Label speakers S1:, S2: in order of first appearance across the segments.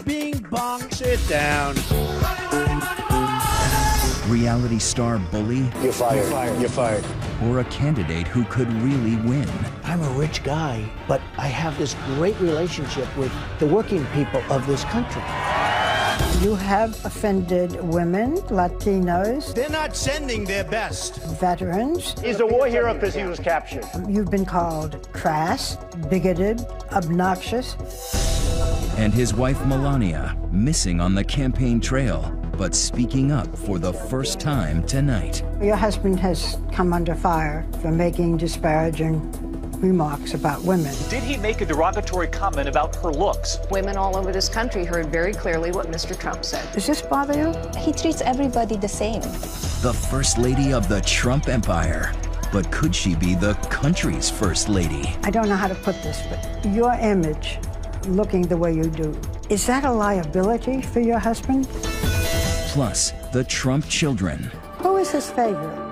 S1: bing, bong. Sit down.
S2: Reality star bully?
S3: You're fired. You're fired. You're fired.
S2: Or a candidate who could really win?
S3: I'm a rich guy, but I have this great relationship with the working people of this country.
S4: You have offended women, Latinos.
S1: They're not sending their best.
S4: Veterans.
S3: He's a war hero because he was captured.
S4: You've been called crass, bigoted, obnoxious.
S2: And his wife Melania, missing on the campaign trail, but speaking up for the first time tonight.
S4: Your husband has come under fire for making disparaging remarks about women.
S5: Did he make a derogatory comment about her looks?
S6: Women all over this country heard very clearly what Mr. Trump said.
S4: Does this bother you?
S7: He treats everybody the same.
S2: The first lady of the Trump empire. But could she be the country's first lady?
S4: I don't know how to put this, but your image, looking the way you do, is that a liability for your husband?
S2: Plus, the Trump children.
S4: Who is his favorite?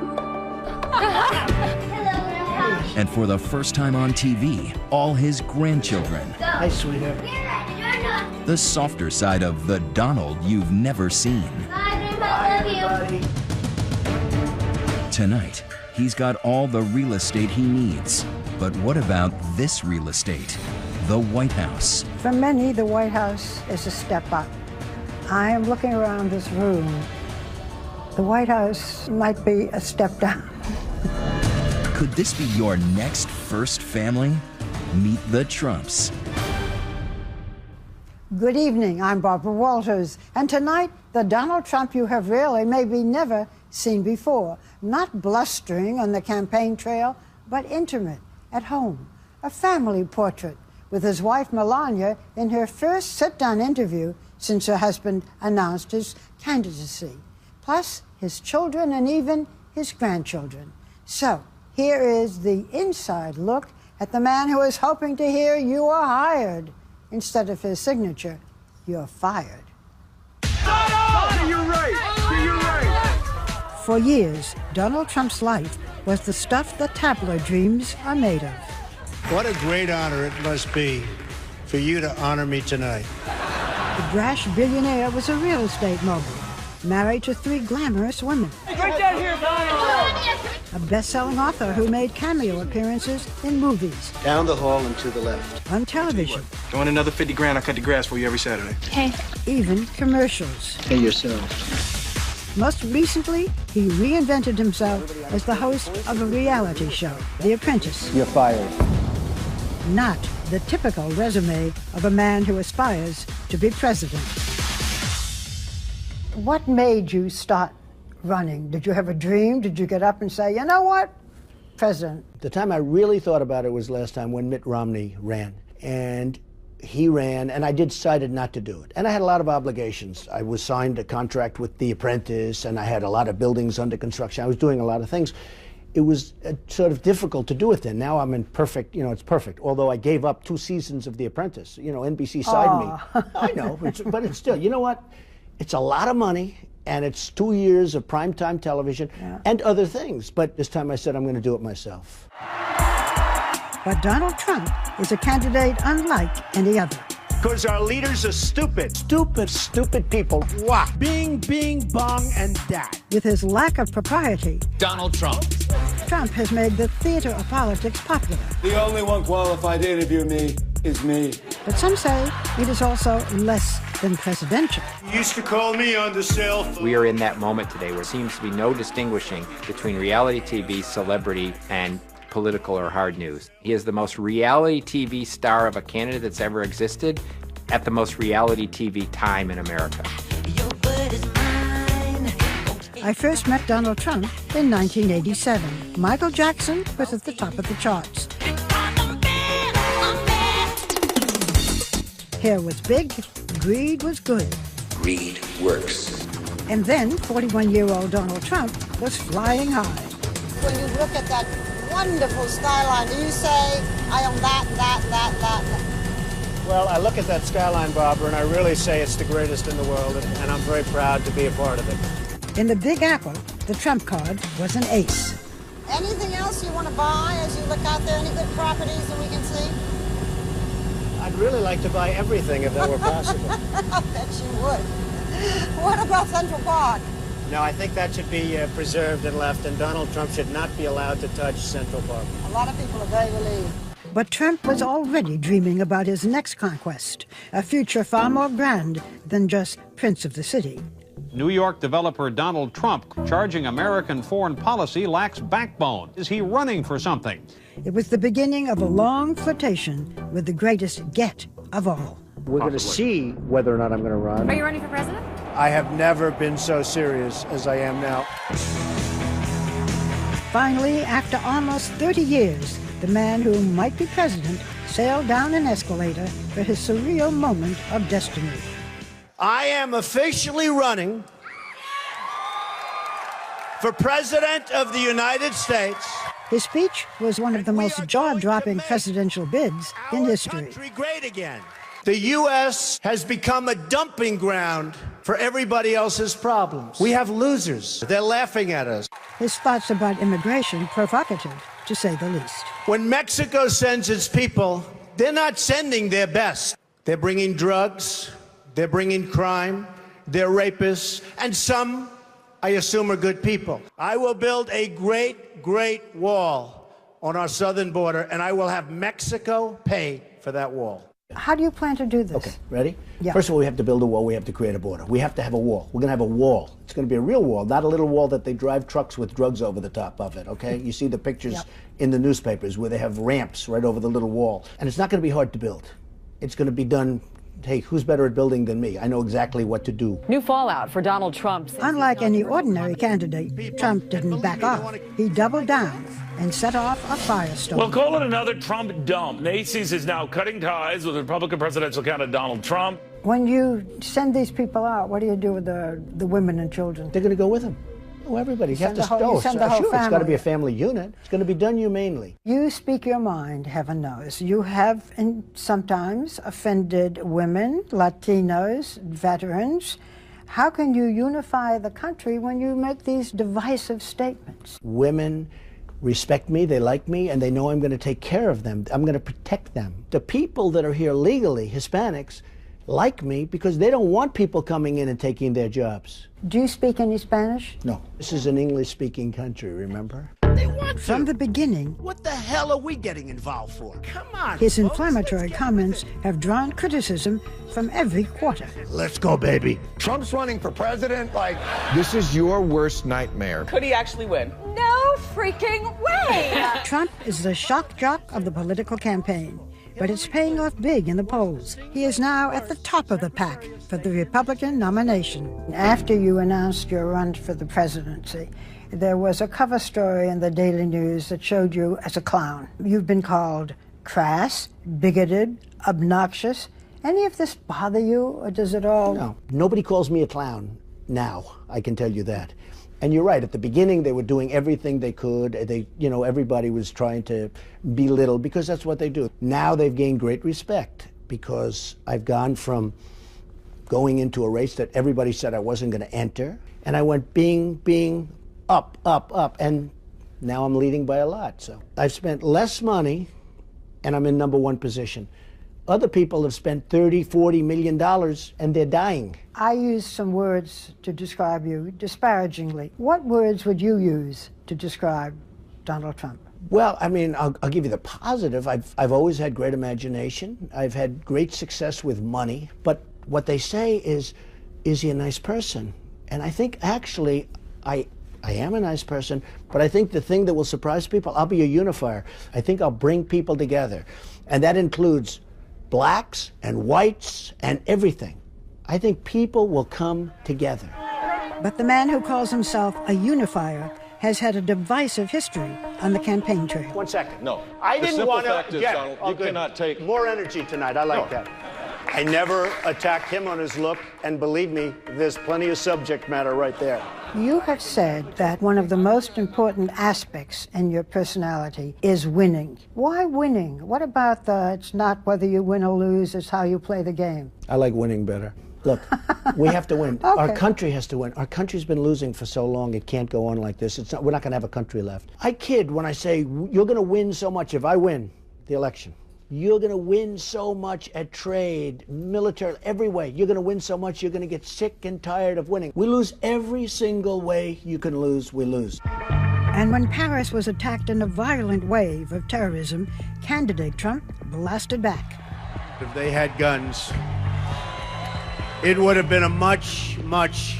S2: And for the first time on TV, all his grandchildren.
S3: Hi, sweetheart.
S2: The softer side of the Donald you've never seen. Tonight, he's got all the real estate he needs. But what about this real estate? The White House.
S4: For many, the White House is a step up. I am looking around this room. The White House might be a step down.
S2: Could this be your next first family? Meet the Trumps.
S4: Good evening, I'm Barbara Walters, and tonight, the Donald Trump you have really, maybe never seen before. Not blustering on the campaign trail, but intimate, at home. A family portrait with his wife Melania in her first sit-down interview since her husband announced his candidacy. Plus, his children and even his grandchildren. So, here is the inside look at the man who is hoping to hear "you are hired" instead of his signature, "you're fired."
S1: You're right. You're right.
S4: For years, Donald Trump's life was the stuff that tabloid dreams are made of.
S1: What a great honor it must be for you to honor me tonight.
S4: The brash billionaire was a real estate mogul, married to 3 glamorous women.
S5: Right down here,
S4: A best-selling author who made cameo appearances in movies,
S3: Down the hall and to the left.
S4: on television,
S8: You want another 50 grand? I cut the grass for you every Saturday.
S7: Hey.
S4: even commercials.
S3: Pay yourself.
S4: Most recently, he reinvented himself as the host of a reality show, The Apprentice.
S3: You're fired.
S4: Not the typical resume of a man who aspires to be president. What made you start running? Did you have a dream? Did you get up and say, you know what, president?
S3: The time I really thought about it was last time when Mitt Romney ran. And he ran, and I decided not to do it. And I had a lot of obligations. I was signed a contract with The Apprentice, and I had a lot of buildings under construction. I was doing a lot of things. It was sort of difficult to do it then. Now I'm in perfect, it's perfect. Although I gave up 2 seasons of The Apprentice. NBC signed me. I know, but it's still, you know what? It's a lot of money, and it's 2 years of primetime television and other things. But this time I said I'm going to do it myself.
S4: But Donald Trump is a candidate unlike any other.
S1: Because our leaders are stupid.
S3: Stupid people.
S1: Wah. Bing, bing, bong, and that.
S4: With his lack of propriety,
S8: Donald Trump.
S4: Trump has made the theater of politics popular.
S8: The only one qualified to interview me is me.
S4: But some say it is also less than presidential.
S1: You used to call me on the cell phone.
S9: We are in that moment today where there seems to be no distinguishing between reality TV, celebrity, and political or hard news. He is the most reality TV star of a candidate that's ever existed at the most reality TV time in America.
S4: I first met Donald Trump in 1987. Michael Jackson was at the top of the charts. Hair was big, greed was good.
S10: Greed works.
S4: And then 41-year-old Donald Trump was flying high.
S11: When you look at that wonderful skyline, do you say, I own that?
S3: Well, I look at that skyline, Barbara, and I really say it's the greatest in the world, and I'm very proud to be a part of it.
S4: In the Big Apple, the Trump card was an ace.
S11: Anything else you want to buy as you look out there? Any good properties that we can see?
S3: I'd really like to buy everything if that were possible.
S11: I bet you would. What about Central Park?
S1: No, I think that should be preserved and left, and Donald Trump should not be allowed to touch Central Park.
S11: A lot of people are very relieved.
S4: But Trump was already dreaming about his next conquest, a future far more grand than just Prince of the City.
S12: New York developer Donald Trump charging American foreign policy lacks backbone. Is he running for something?
S4: It was the beginning of a long flirtation with the greatest get of all.
S3: We're going to see whether or not I'm going to run.
S6: Are you running for president?
S1: I have never been so serious as I am now.
S4: Finally, after almost 30 years, the man who might be president sailed down an escalator for his surreal moment of destiny.
S1: I am officially running for President of the United States.
S4: His speech was one of the most jaw-dropping presidential bids in history.
S1: Country great again. The U.S. has become a dumping ground for everybody else's problems. We have losers. They're laughing at us.
S4: His thoughts about immigration provocative, to say the least.
S1: When Mexico sends its people, they're not sending their best. They're bringing drugs, they're bringing crime, they're rapists, and some, I assume, are good people. I will build a great, great wall on our southern border, and I will have Mexico pay for that wall.
S4: How do you plan to do this?
S3: Okay, ready?
S4: Yeah.
S3: First of all, we have to build a wall. We have to create a border. We have to have a wall. We're going to have a wall. It's going to be a real wall, not a little wall that they drive trucks with drugs over the top of it, okay? You see the pictures in the newspapers where they have ramps right over the little wall. And it's not going to be hard to build. It's going to be done, hey, who's better at building than me? I know exactly what to do.
S6: New fallout for Donald Trump.
S4: Unlike any ordinary candidate, Trump didn't back off. He doubled down and set off a firestorm.
S13: Well, call it another Trump dump. Macy's is now cutting ties with Republican presidential candidate Donald Trump.
S4: When you send these people out, what do you do with the women and children?
S3: They're going to go with them. Oh, everybody. You have to
S4: go.
S3: Sure, it's got to be a family unit. It's going to be done humanely.
S4: You speak your mind, heaven knows. You have sometimes offended women, Latinos, veterans. How can you unify the country when you make these divisive statements?
S3: Women respect me, they like me, and they know I'm going to take care of them. I'm going to protect them. The people that are here legally, Hispanics, like me because they don't want people coming in and taking their jobs.
S4: Do you speak any Spanish?
S3: No. This is an English-speaking country, remember?
S1: They want to.
S4: From the beginning,
S1: What the hell are we getting involved for? Come on,
S4: his
S1: folks,
S4: inflammatory comments have drawn criticism from every quarter.
S1: Let's go, baby.
S8: Trump's running for president. Like, this is your worst nightmare.
S5: Could he actually win?
S6: No freaking way!
S4: Trump is the shock jock of the political campaign, but it's paying off big in the polls. He is now at the top of the pack for the Republican nomination. After you announced your run for the presidency, there was a cover story in the Daily News that showed you as a clown. You've been called crass, bigoted, obnoxious. Any of this bother you, or does it all?
S3: No. Nobody calls me a clown now, I can tell you that. And you're right, at the beginning they were doing everything they could. Everybody was trying to belittle because that's what they do. Now they've gained great respect because I've gone from going into a race that everybody said I wasn't going to enter, and I went being up, and now I'm leading by a lot. So I've spent less money and I'm in #1 position. Other people have spent $30, $40 million and they're dying.
S4: I used some words to describe you disparagingly. What words would you use to describe Donald Trump?
S3: Well, I mean, I'll give you the positive. I've always had great imagination. I've had great success with money. But what they say is he a nice person? And I think actually I am a nice person, but I think the thing that will surprise people, I'll be a unifier. I think I'll bring people together. And that includes blacks and whites and everything. I think people will come together.
S4: But the man who calls himself a unifier has had a divisive history on the campaign trail.
S1: 1 second.
S14: No.
S1: I didn't want to get
S14: Donald, you cannot take
S1: more energy tonight. I like that. I never attacked him on his look, and believe me, there's plenty of subject matter right there.
S4: You have said that one of the most important aspects in your personality is winning. Why winning? What about it's not whether you win or lose, it's how you play the game?
S3: I like winning better. Look, we have to win.
S4: Okay.
S3: Our country has to win. Our country's been losing for so long, it can't go on like this. We're not going to have a country left. I kid when I say, you're going to win so much if I win the election. You're going to win so much at trade, military, every way. You're going to win so much, you're going to get sick and tired of winning. We lose every single way you can lose, we lose.
S4: And when Paris was attacked in a violent wave of terrorism, candidate Trump blasted back.
S1: If they had guns, it would have been a much, much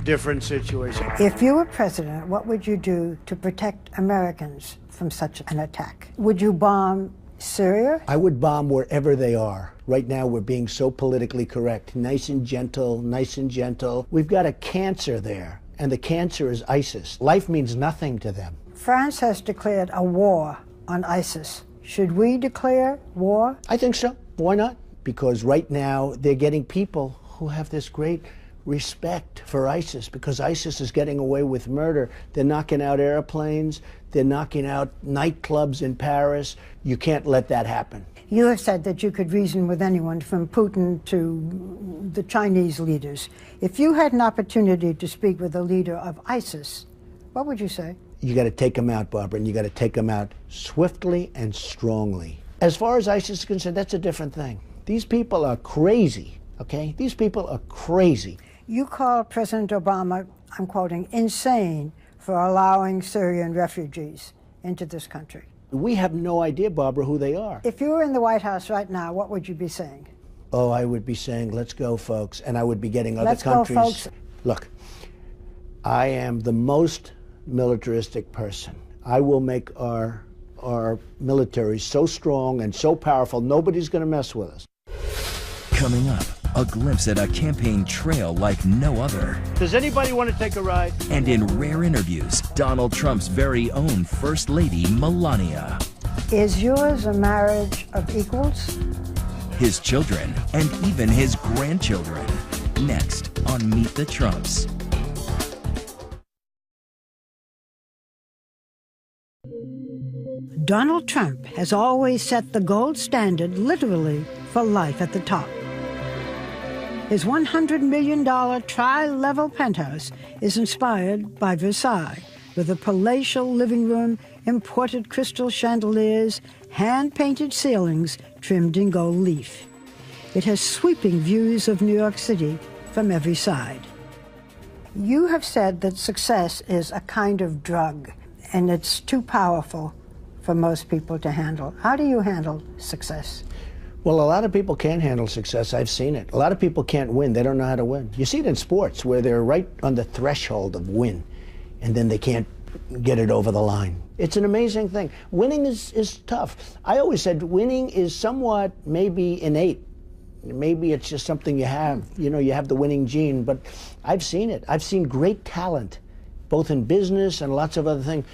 S1: different situation.
S4: If you were president, what would you do to protect Americans from such an attack? Would you bomb Syria?
S3: I would bomb wherever they are. Right now, we're being so politically correct. Nice and gentle, nice and gentle. We've got a cancer there, and the cancer is ISIS. Life means nothing to them.
S4: France has declared a war on ISIS. Should we declare war?
S3: I think so. Why not? Because right now, they're getting people who have this great respect for ISIS, because ISIS is getting away with murder. They're knocking out airplanes. They're knocking out nightclubs in Paris. You can't let that happen.
S4: You have said that you could reason with anyone from Putin to the Chinese leaders. If you had an opportunity to speak with a leader of ISIS, what would you say?
S3: You got to take them out, Barbara, and you got to take them out swiftly and strongly. As far as ISIS is concerned, that's a different thing. These people are crazy, okay? These people are crazy.
S4: You called President Obama, I'm quoting, insane for allowing Syrian refugees into this country.
S3: We have no idea, Barbara, who they are.
S4: If you were in the White House right now, what would you be saying?
S3: Oh, I would be saying, let's go, folks. And I would be getting other countries.
S4: Let's go, folks.
S3: Look, I am the most militaristic person. I will make our military so strong and so powerful, nobody's going to mess with us.
S2: Coming up, a glimpse at a campaign trail like no other.
S1: Does anybody want to take a ride?
S2: And in rare interviews, Donald Trump's very own First Lady, Melania.
S4: Is yours a marriage of equals?
S2: His children, and even his grandchildren. Next on Meet the Trumps.
S4: Donald Trump has always set the gold standard, literally, for life at the top. His $100 million tri-level penthouse is inspired by Versailles, with a palatial living room, imported crystal chandeliers, hand-painted ceilings trimmed in gold leaf. It has sweeping views of New York City from every side. You have said that success is a kind of drug, and it's too powerful for most people to handle. How do you handle success?
S3: Well, a lot of people can't handle success. I've seen it. A lot of people can't win. They don't know how to win. You see it in sports where they're right on the threshold of win, and then they can't get it over the line. It's an amazing thing. Winning is tough. I always said winning is somewhat maybe innate. Maybe it's just something you have. You know, you have the winning gene, but I've seen it. I've seen great talent, both in business and lots of other things.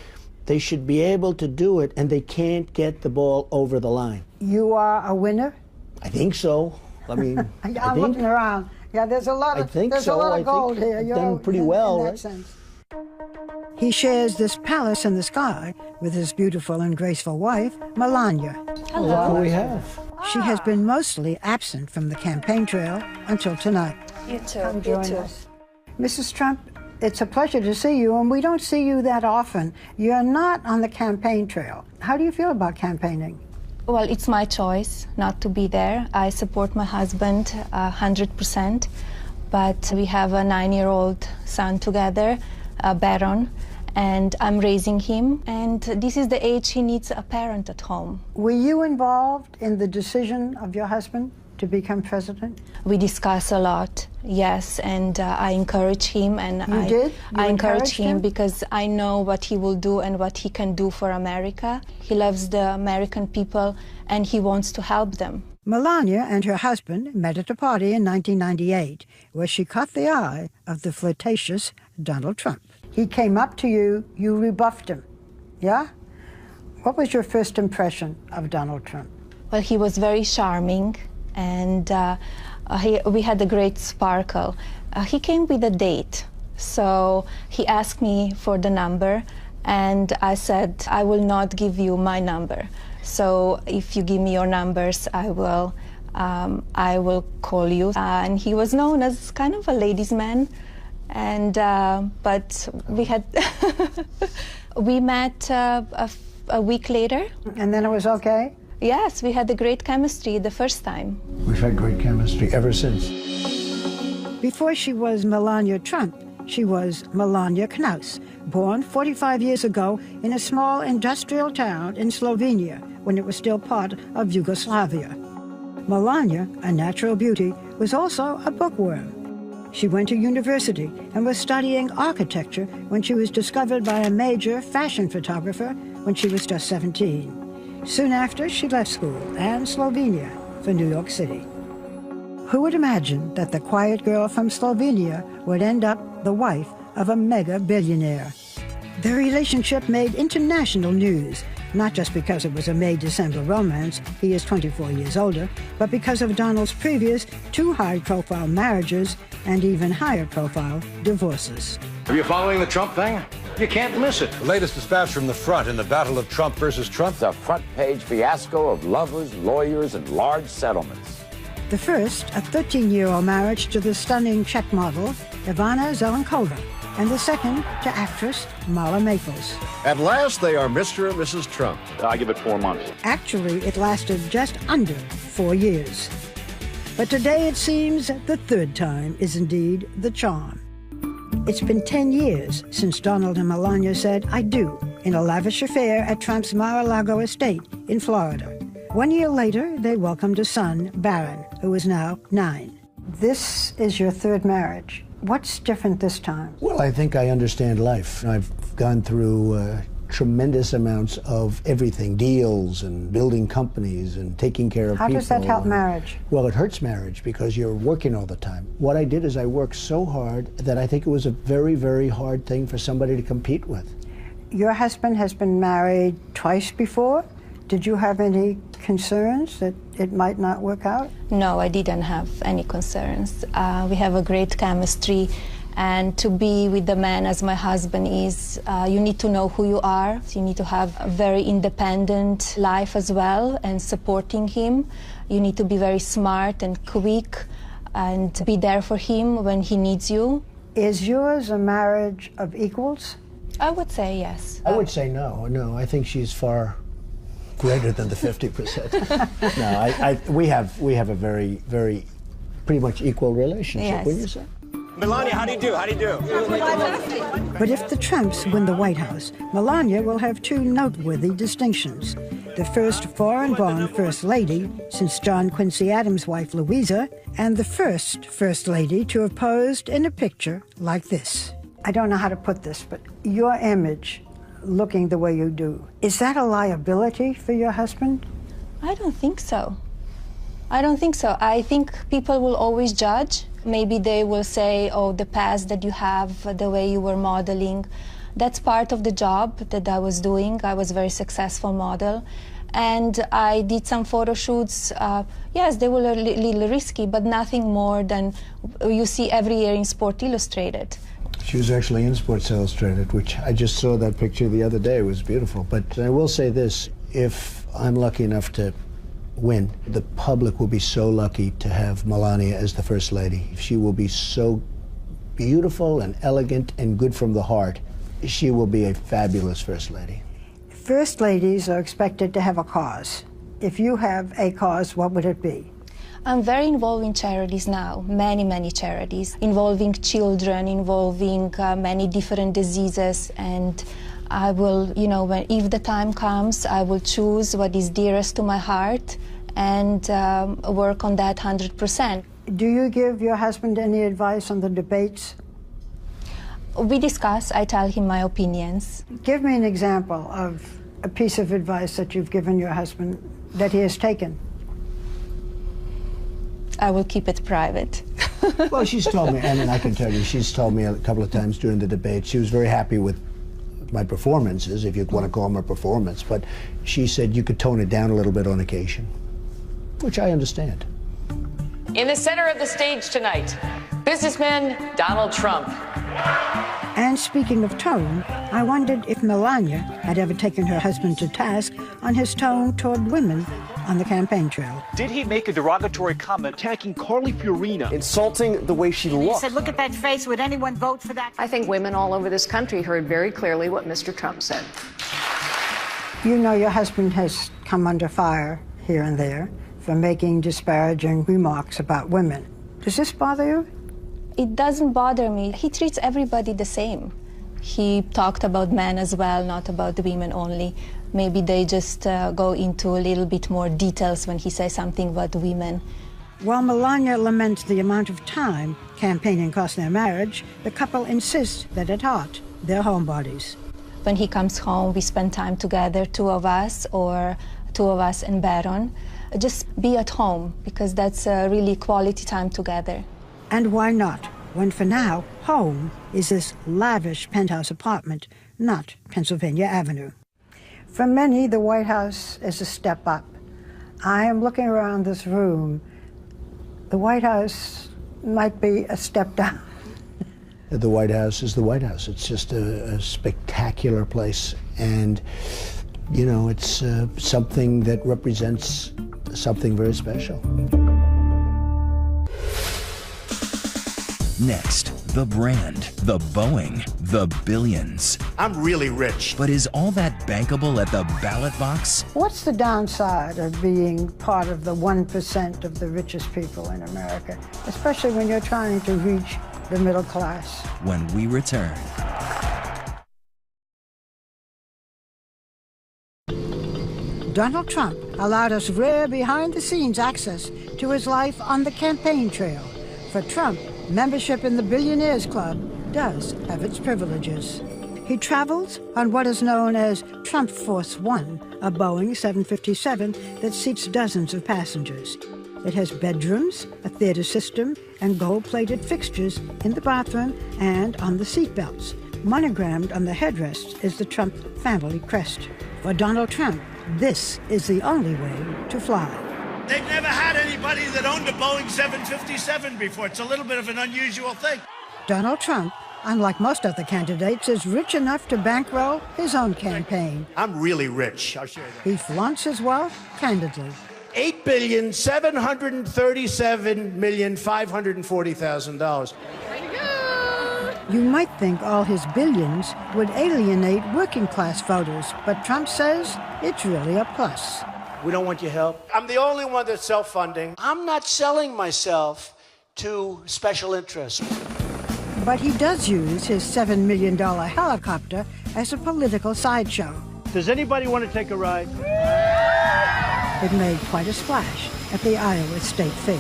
S3: They should be able to do it, and they can't get the ball over the line.
S4: You are a winner?
S3: I think so. I mean,
S4: I'm looking around. Yeah, there's a lot of gold here.
S3: You've done pretty well,
S4: in
S3: right?
S4: that sense. He shares this palace in the sky with his beautiful and graceful wife, Melania.
S3: Hello. Look who we have.
S4: She has been mostly absent from the campaign trail until tonight.
S7: You too.
S4: Come join us. Mrs. Trump, it's a pleasure to see you, and we don't see you that often. You're not on the campaign trail. How do you feel about campaigning?
S7: Well, it's my choice not to be there. I support my husband 100%, but we have a 9-year-old son together, Baron, and I'm raising him, and this is the age he needs a parent at home.
S4: Were you involved in the decision of your husband to become president?
S7: We discuss a lot, yes, and I encourage him, and I encourage him because I know what he will do and what he can do for America. He loves the American people, and he wants to help them.
S4: Melania and her husband met at a party in 1998, where she caught the eye of the flirtatious Donald Trump. He came up to you, you rebuffed him, yeah? What was your first impression of Donald Trump?
S7: Well, he was very charming, and we had a great sparkle. He came with a date, so he asked me for the number, and I said, I will not give you my number. So if you give me your numbers, I will call you. And he was known as kind of a ladies' man, and but we had we met a week later.
S4: And then it was okay?
S7: Yes, we had a great chemistry the first time.
S3: We've had great chemistry ever since.
S4: Before she was Melania Trump, she was Melania Knaus, born 45 years ago in a small industrial town in Slovenia when it was still part of Yugoslavia. Melania, a natural beauty, was also a bookworm. She went to university and was studying architecture when she was discovered by a major fashion photographer when she was just 17. Soon after, she left school and Slovenia for New York City. Who would imagine that the quiet girl from Slovenia would end up the wife of a mega billionaire? Their relationship made international news, not just because it was a May-December romance, he is 24 years older, but because of Donald's previous 2 high-profile marriages and even higher-profile divorces.
S14: Are you following the Trump thing? You can't miss it.
S15: The latest dispatch from the front in the battle of Trump versus Trump.
S10: The front-page fiasco of lovers, lawyers, and large settlements.
S4: The first, a 13-year-old marriage to the stunning Czech model, Ivana Zelenkova, and the second to actress Mala Maples.
S14: At last, they are Mr. and Mrs. Trump.
S5: I give it 4 months.
S4: Actually, it lasted just under 4 years. But today it seems the third time is indeed the charm. It's been 10 years since Donald and Melania said "I do" in a lavish affair at Trump's Mar-a-Lago estate in Florida. 1 year later, they welcomed a son, Barron, who is now 9. This is your third marriage. What's different this time?
S3: Well, I think I understand life. I've gone through tremendous amounts of everything, deals and building companies and taking care of people.
S4: How does that help marriage?
S3: Well, it hurts marriage because you're working all the time. What I did is I worked so hard that I think it was a very, very hard thing for somebody to compete with.
S4: Your husband has been married twice before. Did you have any concerns that it might not work out?
S7: No, I didn't have any concerns. We have a great chemistry, and to be with the man as my husband is, you need to know who you are. You need to have a very independent life as well, and supporting him. You need to be very smart and quick and be there for him when he needs you.
S4: Is yours a marriage of equals?
S7: I would say yes.
S3: I would say no. No, I think she's far greater than the 50%. No, we have a very, very, pretty much equal relationship,
S7: yes.
S3: Wouldn't you say?
S14: Melania, how do you do? How do you do?
S4: But if the Trumps win the White House, Melania will have 2 noteworthy distinctions. The first foreign-born First Lady since John Quincy Adams' wife, Louisa, and the first First Lady to have posed in a picture like this. I don't know how to put this, but your image, looking the way you do, is that a liability for your husband?
S7: I don't think so. I don't think so. I think people will always judge. Maybe they will say, oh, the past that you have, the way you were modeling. That's part of the job that I was doing. I was a very successful model. And I did some photo shoots. Yes, they were a little risky, but nothing more than you see every year in Sport Illustrated.
S3: She was actually in Sports Illustrated, which I just saw that picture the other day. It was beautiful. But I will say this, if I'm lucky enough to win, the public will be so lucky to have Melania as the First Lady. She will be so beautiful and elegant and good from the heart. She will be a fabulous First Lady.
S4: First Ladies are expected to have a cause. If you have a cause, what would it be?
S7: I'm very involved in charities now, many, many charities, involving children, involving many different diseases, and I will, you know, if the time comes, I will choose what is dearest to my heart and work on that 100%.
S4: Do you give your husband any advice on the debates?
S7: We discuss, I tell him my opinions.
S4: Give me an example of a piece of advice that you've given your husband that he has taken.
S7: I will keep it private.
S3: Well, she's told me, and I can tell you, she's told me a couple of times during the debate, she was very happy with my performances, if you want to call them a performance, but she said you could tone it down a little bit on occasion, which I understand.
S16: In the center of the stage tonight, businessman Donald Trump.
S4: And speaking of tone, I wondered if Melania had ever taken her husband to task on his tone toward women on the campaign trail.
S5: Did he make a derogatory comment attacking Carly Fiorina?
S14: Insulting the way she looks.
S11: He said, look at that face. Would anyone vote for that?
S6: I think women all over this country heard very clearly what Mr. Trump said.
S4: You know your husband has come under fire here and there for making disparaging remarks about women. Does this bother you?
S7: It doesn't bother me. He treats everybody the same. He talked about men as well, not about the women only. Maybe they just go into a little bit more details when he says something about women.
S4: While Melania laments the amount of time campaigning cost their marriage, the couple insists that at heart, they're homebodies.
S7: When he comes home, we spend time together, two of us or two of us and Baron. Just be at home, because that's really quality time together.
S4: And why not, when for now, home is this lavish penthouse apartment, not Pennsylvania Avenue. For many, the White House is a step up. I am looking around this room. The White House might be a step down.
S3: The White House is the White House. It's just a spectacular place. And, you know, it's something that represents something very special.
S2: Next, the brand, the Boeing, the billions.
S1: I'm really rich.
S2: But is all that bankable at the ballot box?
S4: What's the downside of being part of the 1% of the richest people in America, especially when you're trying to reach the middle class?
S2: When we return.
S4: Donald Trump allowed us rare behind-the-scenes access to his life on the campaign trail. For Trump, membership in the Billionaires Club does have its privileges. He travels on what is known as Trump Force One, a Boeing 757 that seats dozens of passengers. It has bedrooms, a theater system, and gold-plated fixtures in the bathroom and on the seatbelts. Monogrammed on the headrests is the Trump family crest. For Donald Trump, this is the only way to fly.
S1: They've never had anybody that owned a Boeing 757 before. It's a little bit of an unusual thing.
S4: Donald Trump, unlike most other candidates, is rich enough to bankroll his own campaign.
S1: I'm really rich, I'll show you that.
S4: He flaunts his wealth candidly.
S1: $8,737,540,000.
S4: You might think all his billions would alienate working-class voters, but Trump says it's really a plus.
S1: We don't want your help. I'm the only one that's self-funding. I'm not selling myself to special interests.
S4: But he does use his $7 million helicopter as a political sideshow.
S1: Does anybody want to take a ride?
S4: It made quite a splash at the Iowa State Fair.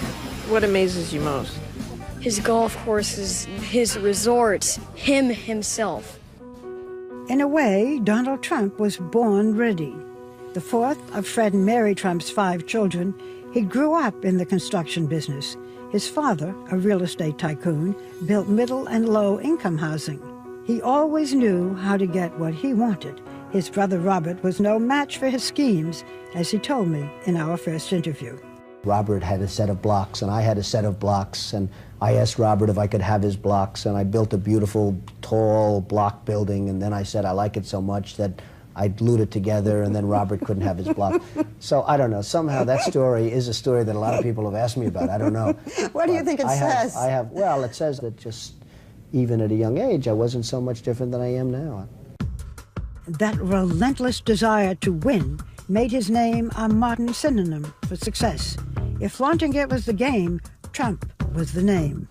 S17: What amazes you most? His golf courses, his resorts, him himself.
S4: In a way, Donald Trump was born ready. The fourth of Fred and Mary Trump's 5 children, he grew up in the construction business. His father, a real estate tycoon, built middle and low-income housing. He always knew how to get what he wanted. His brother Robert was no match for his schemes, as he told me in our first interview.
S3: Robert had a set of blocks, and I had a set of blocks, and I asked Robert if I could have his blocks, and I built a beautiful, tall block building, and then I said I like it so much that I glued it together, and then Robert couldn't have his block. So I don't know. Somehow that story is a story that a lot of people have asked me about. I don't know.
S4: What do you think it says?
S3: Well, it says that just even at a young age, I wasn't so much different than I am now.
S4: That relentless desire to win made his name a modern synonym for success. If flaunting it was the game, Trump was the name.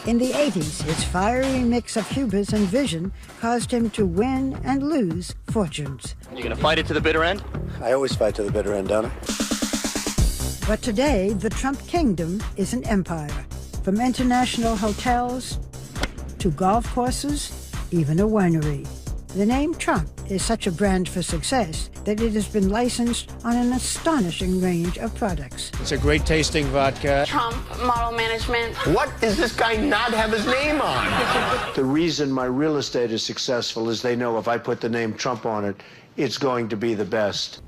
S4: In the 80s, his fiery mix of hubris and vision caused him to win and lose fortunes.
S18: You gonna fight it to the bitter end?
S3: I always fight to the bitter end, don't I?
S4: But today, the Trump kingdom is an empire. From international hotels to golf courses, even a winery. The name Trump is such a brand for success that it has been licensed on an astonishing range of products.
S1: It's a great tasting vodka.
S19: Trump Model Management.
S14: What does this guy not have his name on?
S1: The reason my real estate is successful is they know if I put the name Trump on it, it's going to be the best.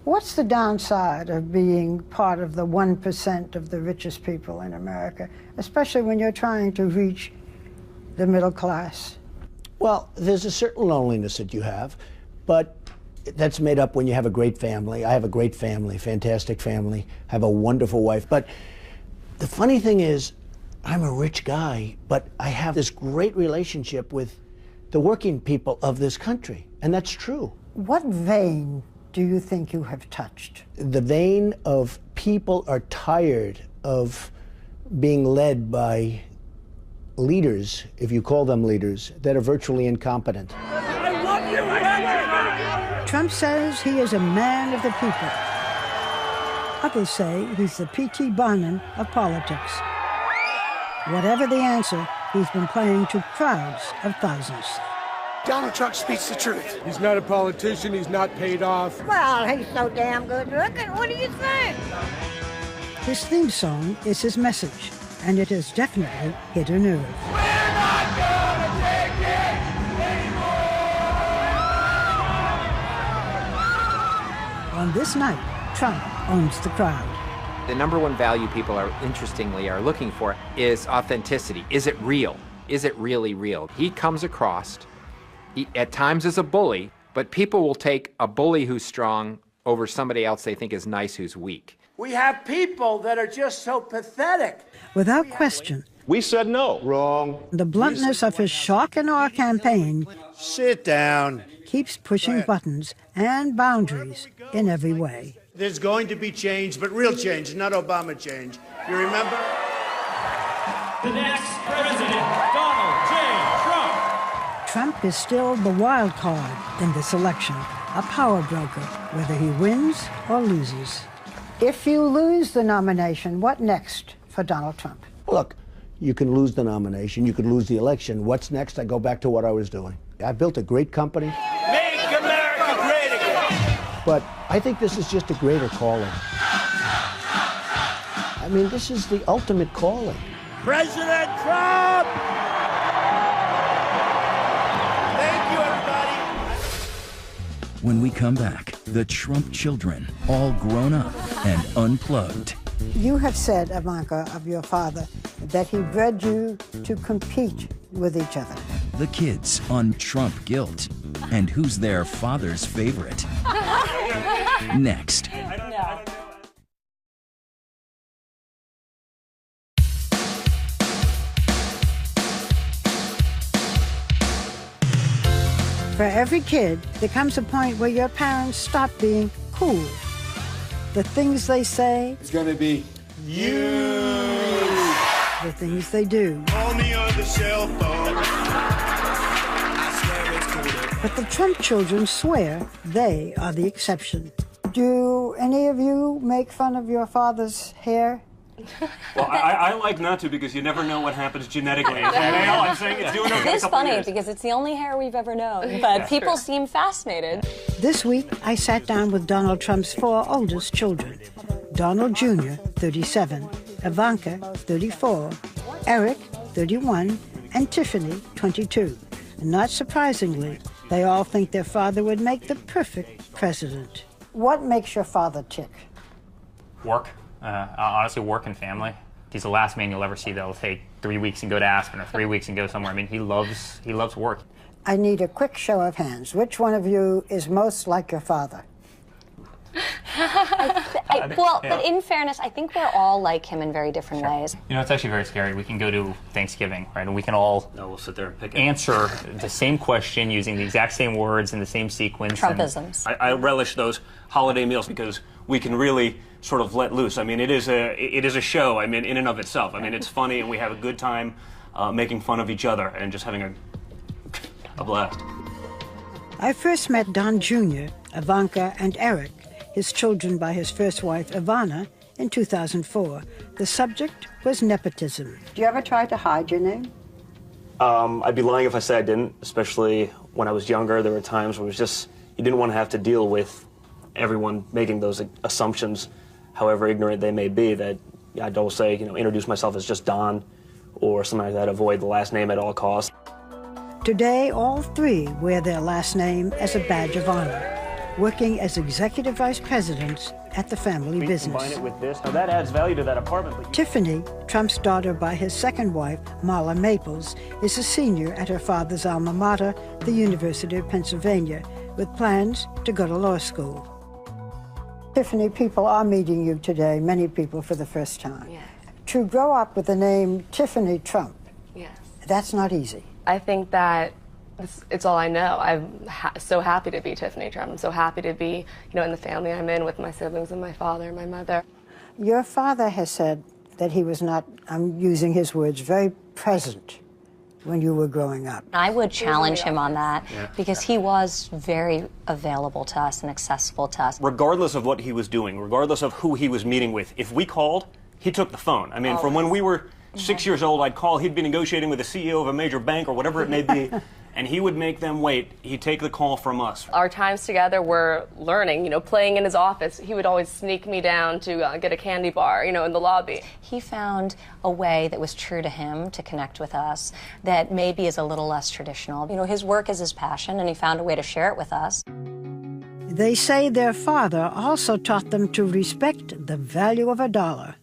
S4: What's the downside of being part of the 1% of the richest people in America, especially when you're trying to reach the middle class?
S3: Well, there's a certain loneliness that you have, but that's made up when you have a great family. I have a great family, fantastic family, have a wonderful wife. But the funny thing is, I'm a rich guy, but I have this great relationship with the working people of this country, and that's true.
S4: What vein do you think you have touched?
S3: The vein of people are tired of being led by leaders, if you call them leaders, that are virtually incompetent.
S4: Trump says he is a man of the people. Others say he's the P.T. Barnum of politics. Whatever the answer, he's been playing to crowds of thousands.
S14: Donald Trump speaks the truth. He's not a politician. He's not paid off.
S11: Well, he's so damn good looking. What do you think?
S4: His theme song is his message, and it has definitely hit a nerve. On this night, Trump owns the crowd.
S9: The number one value people are looking for is authenticity. Is it real? Is it really real? He comes across, at times as a bully, but people will take a bully who's strong over somebody else they think is nice who's weak.
S14: We have people that are just so pathetic.
S4: Without question,
S14: We said no.
S1: Wrong.
S4: the bluntness of his shock and awe campaign
S1: Sit down.
S4: keeps pushing buttons and boundaries in every way.
S1: There's going to be change, but real change, not Obama change. You remember?
S18: The next president, Donald J. Trump.
S4: Trump is still the wild card in this election, a power broker, whether he wins or loses. If you lose the nomination, what next for Donald Trump?
S3: Look, you can lose the nomination, you can lose the election. What's next? I go back to what I was doing. I built a great company.
S14: Make America great again.
S3: But I think this is just a greater calling. I mean, this is the ultimate calling.
S14: President Trump! Thank you, everybody.
S2: When we come back, the Trump children, all grown up and unplugged.
S4: You have said, Ivanka, of your father, that he bred you to compete with each other.
S2: The kids on Trump guilt and who's their father's favorite. Next.
S4: For every kid, there comes a point where your parents stop being cool. The things they say,
S8: It's gonna be
S4: the things they do.
S1: Call me on the cell phone.
S4: But the Trump children swear they are the exception. Do any of you make fun of your father's hair?
S20: Well, I like not to because you never know what happens genetically. I'm saying it's doing okay.
S21: It is funny because it's the only hair we've ever known, but people seem fascinated.
S4: This week, I sat down with Donald Trump's 4 oldest children. Donald Jr., 37, Ivanka, 34, Eric, 31, and Tiffany, 22. Not surprisingly, they all think their father would make the perfect president. What makes your father tick?
S22: Work. Honestly, work and family. He's the last man you'll ever see that'll take 3 weeks and go to Aspen or 3 weeks and go somewhere. I mean, he loves work.
S4: I need a quick show of hands. Which one of you is most like your father?
S21: But in fairness, I think we're all like him in very different ways.
S22: You know, it's actually very scary. We can go to Thanksgiving, right, and we can all
S20: we'll sit there and pick
S22: answer the same question using the exact same words in the same sequence.
S21: Trumpisms.
S20: I relish those holiday meals because we can really sort of let loose. I mean, it is a show. I mean, in and of itself. I mean, it's funny and we have a good time making fun of each other and just having a blast.
S4: I first met Don Jr., Ivanka, and Eric, his children by his first wife, Ivana, in 2004. The subject was nepotism. Do you ever try to hide your name?
S20: I'd be lying if I said I didn't, especially when I was younger. There were times where it was just, you didn't want to have to deal with everyone making those assumptions, however ignorant they may be, that I'd always say, introduce myself as just Don or something like that, avoid the last name at all costs.
S4: Today, all 3 wear their last name as a badge of honor, working as executive vice presidents at the family business.
S20: Combine it with this. Now that adds value to that apartment.
S4: Tiffany, Trump's daughter by his second wife, Marla Maples, is a senior at her father's alma mater, the University of Pennsylvania, with plans to go to law school. Tiffany, people are meeting you today, many people for the first time.
S23: Yes.
S4: To grow up with the name Tiffany Trump,
S23: Yes.
S4: that's not easy.
S23: I think that
S12: It's all I know. I'm so happy to be Tiffany Trump. I'm so happy to be, in the family I'm in with my siblings and my father and my mother.
S4: Your father has said that he was not, I'm using his words, very present when you were growing up.
S21: I would challenge him on that because he was very available to us and accessible to us.
S20: Regardless of what he was doing, regardless of who he was meeting with, if we called, he took the phone. I mean, from when we were 6 years old, I'd call, he'd be negotiating with the CEO of a major bank or whatever it may be, and he would make them wait. He'd take the call from us.
S12: Our times together were learning, playing in his office. He would always sneak me down to get a candy bar, in the lobby.
S21: He found a way that was true to him to connect with us that maybe is a little less traditional. His work is his passion, and he found a way to share it with us.
S4: They say their father also taught them to respect the value of a dollar.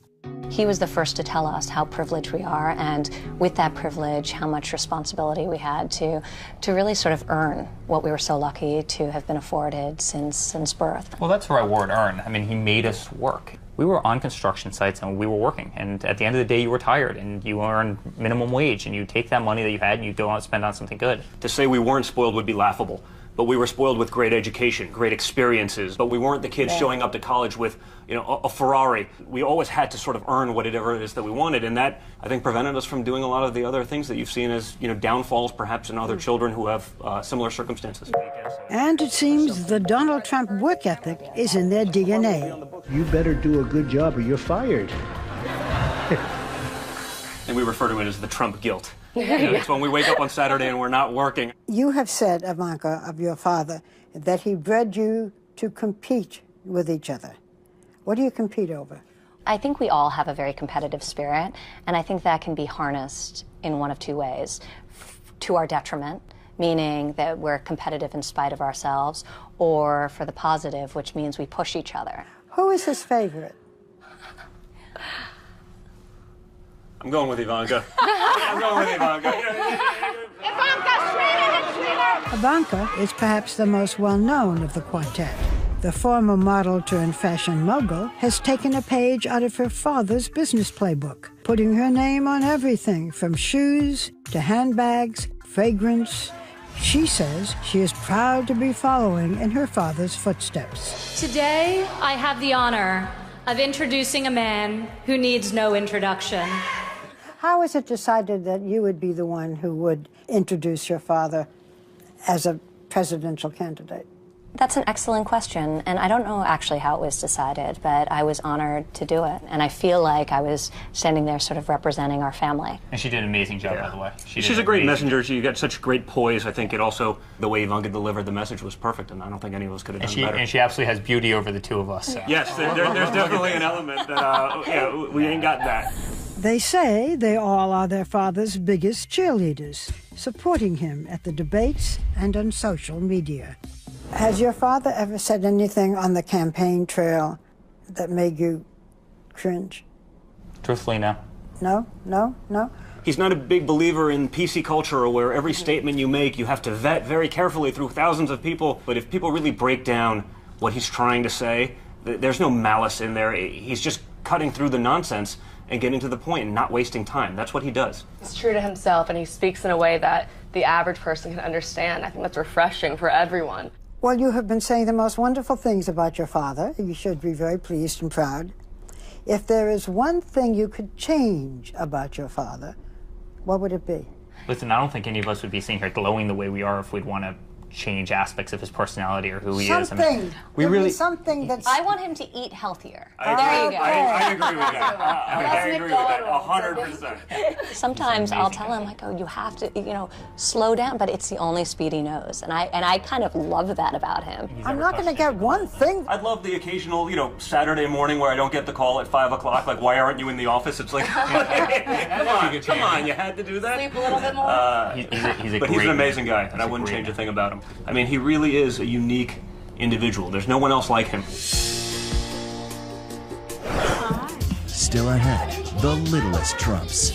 S21: He was the first to tell us how privileged we are, and with that privilege, how much responsibility we had to really sort of earn what we were so lucky to have been afforded since birth.
S22: Well, that's the right word, earn. I mean, he made us work. We were on construction sites and we were working, and at the end of the day you were tired and you earned minimum wage, and you take that money that you had and you go out and spend on something good.
S20: To say we weren't spoiled would be laughable. But we were spoiled with great education, great experiences. But we weren't the kids showing up to college with, a Ferrari. We always had to sort of earn whatever it is that we wanted, and that, I think, prevented us from doing a lot of the other things that you've seen as, downfalls perhaps in other children who have similar circumstances.
S4: And it seems the Donald Trump work ethic is in their DNA.
S3: You better do a good job or you're fired.
S20: And we refer to it as the Trump guilt. It's when we wake up on Saturday and we're not working.
S4: You have said, Ivanka, of your father, that he bred you to compete with each other. What do you compete over?
S21: I think we all have a very competitive spirit, and I think that can be harnessed in one of two ways. To our detriment, meaning that we're competitive in spite of ourselves, or for the positive, which means we push each other.
S4: Who is his favorite?
S20: I'm going with Ivanka. I'm going with Ivanka.
S4: Ivanka is perhaps the most well-known of the quartet. The former model turned fashion mogul has taken a page out of her father's business playbook, putting her name on everything from shoes to handbags, fragrance. She says she is proud to be following in her father's footsteps.
S13: Today, I have the honor of introducing a man who needs no introduction.
S4: How was it decided that you would be the one who would introduce your father as a presidential candidate?
S21: That's an excellent question, and I don't know actually how it was decided, but I was honored to do it, and I feel like I was standing there sort of representing our family.
S22: And she did an amazing job, by the way.
S20: She's a great messenger. She got such great poise. I think it also, the way Ivanka delivered the message was perfect, and I don't think any of us could have done better.
S22: And she absolutely has beauty over the two of us. So.
S20: Yes, there's definitely an element that, we ain't got that.
S4: They say they all are their father's biggest cheerleaders, supporting him at the debates and on social media. Has your father ever said anything on the campaign trail that made you cringe?
S22: Truthfully, no.
S4: No? No? No?
S20: He's not a big believer in PC culture where every statement you make you have to vet very carefully through thousands of people. But if people really break down what he's trying to say, there's no malice in there. He's just cutting through the nonsense and getting to the point and not wasting time. That's what he does.
S12: He's true to himself, and he speaks in a way that the average person can understand. I think that's refreshing for everyone.
S4: Well, you have been saying the most wonderful things about your father. You should be very pleased and proud. If there is one thing you could change about your father, what would it be?
S22: Listen, I don't think any of us would be sitting here glowing the way we are if we'd want to change aspects of his personality or who he is.
S4: I mean, something that's...
S21: I want him to eat healthier.
S20: There you go. I agree with that. I agree with that 100%.
S21: Sometimes I'll tell him, like, oh, you have to, slow down, but it's the only speed he knows. And I kind of love that about him.
S4: I'm not going to get one thing.
S20: I'd love the occasional, Saturday morning where I don't get the call at 5 o'clock, like, why aren't you in the office? It's like, come on, you had to do that?
S12: Sleep a little bit more?
S20: But he's an amazing guy, and I wouldn't change a thing about him. I mean, he really is a unique individual. There's no one else like him.
S2: Still ahead, the littlest Trumps.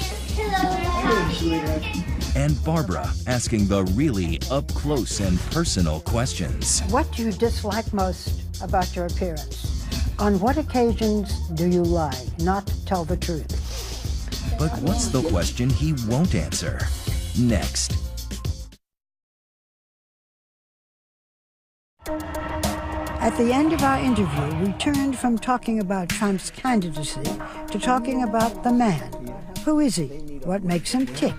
S2: And Barbara asking the really up-close and personal questions.
S4: What do you dislike most about your appearance? On what occasions do you lie, not tell the truth?
S2: But what's the question he won't answer? Next.
S4: At the end of our interview, we turned from talking about Trump's candidacy to talking about the man. Who is he? What makes him tick?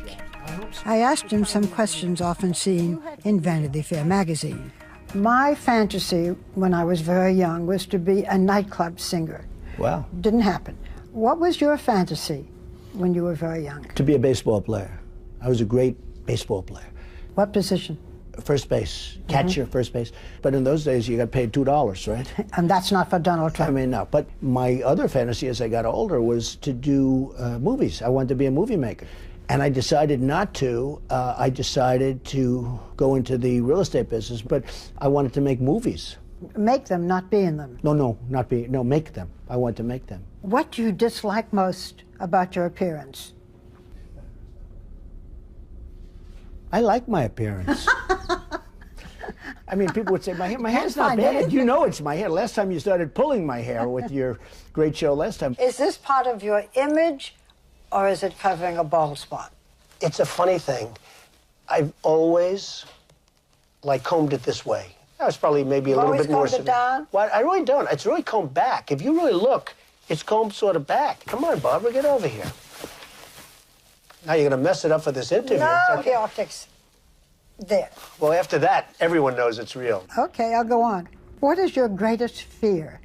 S4: I asked him some questions often seen in Vanity Fair magazine. My fantasy when I was very young was to be a nightclub singer.
S3: Wow.
S4: Didn't happen. What was your fantasy when you were very young?
S3: To be a baseball player. I was a great baseball player.
S4: What position?
S3: First base, catcher, first base. But in those days, you got paid $2, right?
S4: And that's not for Donald Trump.
S3: I mean, no. But my other fantasy as I got older was to do movies. I wanted to be a movie maker. And I decided not to. I decided to go into the real estate business, but I wanted to make movies.
S4: Make them, not be in them.
S3: No, make them. I want to make them.
S4: What do you dislike most about your appearance?
S3: I like my appearance. I mean, people would say, my hair's not bad. You know it's my hair. Last time you started pulling my hair with your great show last time.
S4: Is this part of your image, or is it covering a bald spot?
S3: It's a funny thing. I've always, combed it this way. I was probably maybe a little bit more...
S4: Always combed it down?
S3: Well, I really don't. It's really combed back. If you really look, it's combed sort of back. Come on, Barbara, get over here. Now you're going to mess it up for this interview.
S4: No,
S3: okay.
S4: the optics. There.
S3: Well, after that, everyone knows it's real.
S4: Okay, I'll go on. What is your greatest fear?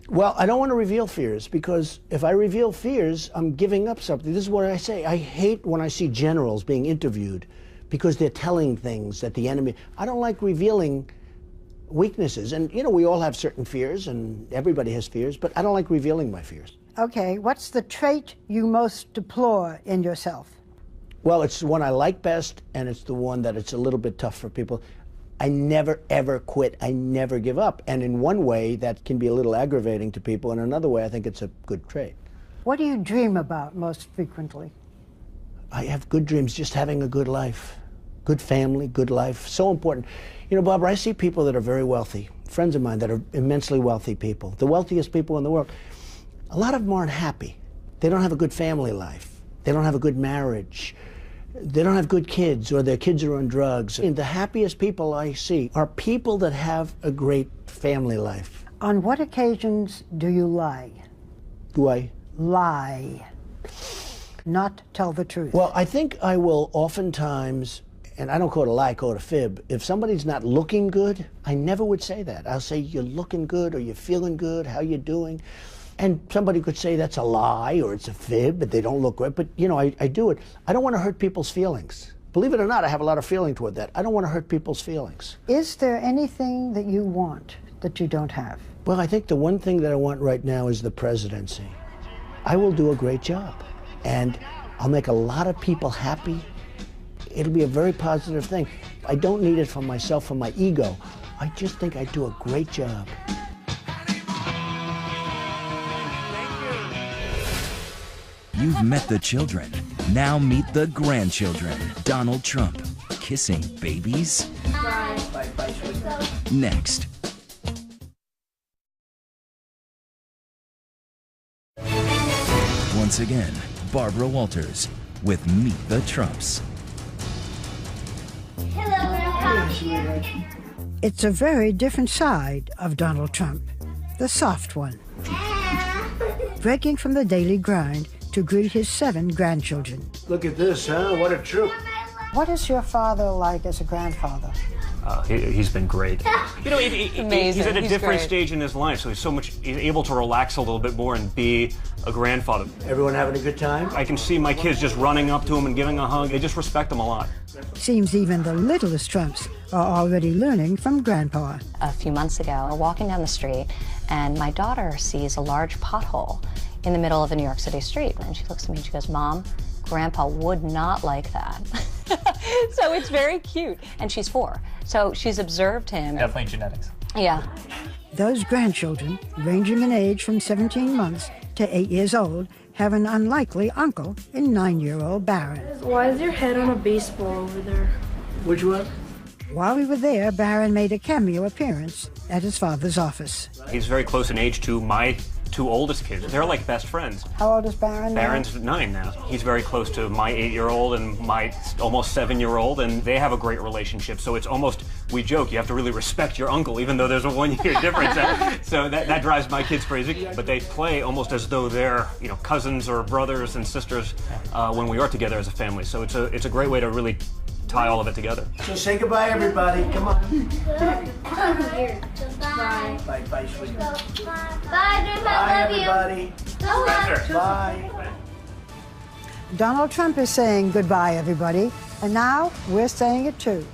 S3: Well, I don't want to reveal fears, because if I reveal fears, I'm giving up something. This is what I say. I hate when I see generals being interviewed because they're telling things that the enemy... I don't like revealing weaknesses. And, you know, we all have certain fears, and everybody has fears, but I don't like revealing my fears.
S4: Okay, what's the trait you most deplore in yourself?
S3: Well, it's the one I like best, and it's the one that it's a little bit tough for people. I never, ever quit. I never give up. And in one way, that can be a little aggravating to people. In another way, I think it's a good trait.
S4: What do you dream about most frequently?
S3: I have good dreams, just having a good life. Good family, good life. So important. You know, Barbara, I see people that are very wealthy, friends of mine that are immensely wealthy people, the wealthiest people in the world. A lot of them aren't happy. They don't have a good family life. They don't have a good marriage. They don't have good kids, or their kids are on drugs. And the happiest people I see are people that have a great family life.
S4: On what occasions do you lie?
S3: Do I?
S4: Lie. Not tell the truth.
S3: Well, I think I will oftentimes, and I don't call it a lie, I call it a fib. If somebody's not looking good, I never would say that. I'll say, you're looking good, or you're feeling good, how you doing? And somebody could say that's a lie or it's a fib, but they don't look good. But, you know, I do it. I don't want to hurt people's feelings. Believe it or not, I have a lot of feeling toward that. I don't want to hurt people's feelings.
S4: Is there anything that you want that you don't have?
S3: Well, I think the one thing that I want right now is the presidency. I will do a great job, and I'll make a lot of people happy. It'll be a very positive thing. I don't need it for myself, for my ego. I just think I do a great job.
S2: You've met the children. Now meet the grandchildren. Donald Trump kissing babies? Next. Once again, Barbara Walters with Meet the Trumps.
S4: It's a very different side of Donald Trump, the soft one. Breaking from the daily grind to greet his 7 grandchildren.
S3: Look at this, huh? What a troop.
S4: What is your father like as a grandfather?
S20: He's been great.
S10: You know, he's at a different stage in his life, so he's able to relax a little bit more and be a grandfather.
S3: Everyone having a good time?
S10: I can see my kids just running up to him and giving a hug. They just respect him a lot.
S4: Seems even the littlest Trumps are already learning from Grandpa.
S21: A few months ago, we're walking down the street, and my daughter sees a large pothole in the middle of a New York City street. And she looks at me and she goes, "Mom, Grandpa would not like that." So it's very cute. And she's 4. So she's observed him.
S22: Definitely genetics.
S21: Yeah.
S4: Those grandchildren, ranging in age from 17 months to 8 years old, have an unlikely uncle in 9-year-old Barron.
S15: Why is your head on a baseball over there?
S3: Which one?
S4: While we were there, Barron made a cameo appearance at his father's office.
S10: He's very close in age to my two oldest kids. They're like best friends.
S4: How old is Barron now?
S10: Barron's 9 now. He's very close to my 8-year-old and my almost 7-year-old, and they have a great relationship. So it's almost, we joke, you have to really respect your uncle, even though there's a 1-year difference. So that drives my kids crazy. But they play almost as though they're, you know, cousins or brothers and sisters when we are together as a family. So it's a great way to really tie all of it together.
S3: So say goodbye, everybody. Come on.
S15: Bye.
S3: Bye, bye, sweetheart.
S15: Bye, Grandpa.
S3: Bye,
S15: Love
S3: everybody.
S15: you.
S3: Bye.
S4: Donald Trump is saying goodbye, everybody. And now we're saying it too.